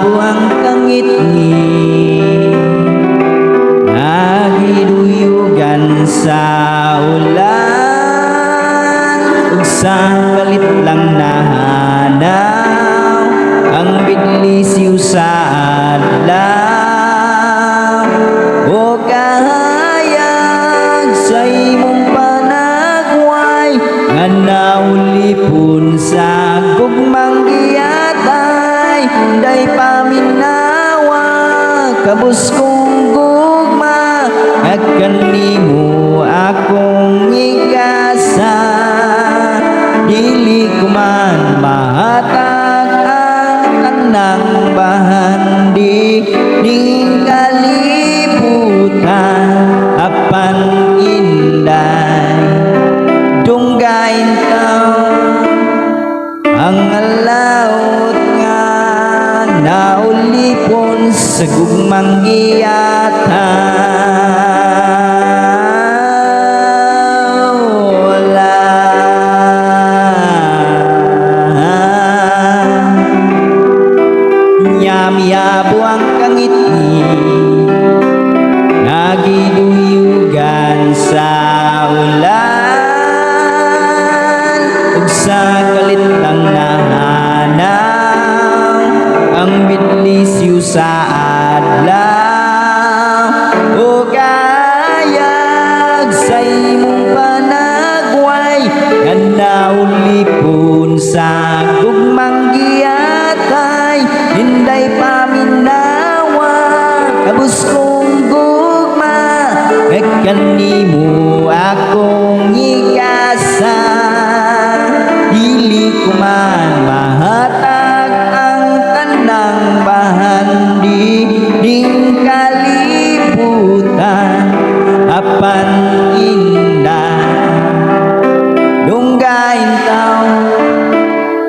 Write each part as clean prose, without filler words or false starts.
buang kangit-ngit nagiduyugan sa ulan, ug sa kalit lang nahanaw ang bidlisiw sa adlaw. O kahayag sa imong panagway nga naulipon sa gugmang giyatay, day paminawa kabus kong gugma, at kanimo akong igasa. Dili ko man mahatag ang tanang bahan, di ning kalibutan apan inday dunggain taon ang alawot nga naulipon sa gugmang giyatan. Yami-yabo ang kangit-ngit nagiduyugan sa ulan, ug sa kalit lang nahanaw ang bidlisiw sa adlaw. O kayag sa imong panagway nga naulipon sa gugmang giyatay, hinday paminawa kabus kong gugma, at kanimo akong igasa. Dili ko man mahatag ang tanang bahan, di ning kalibutan apan inday dunggain taon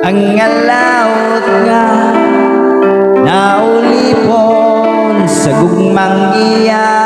ang alawot nga naulipon sa gugmang giyatay.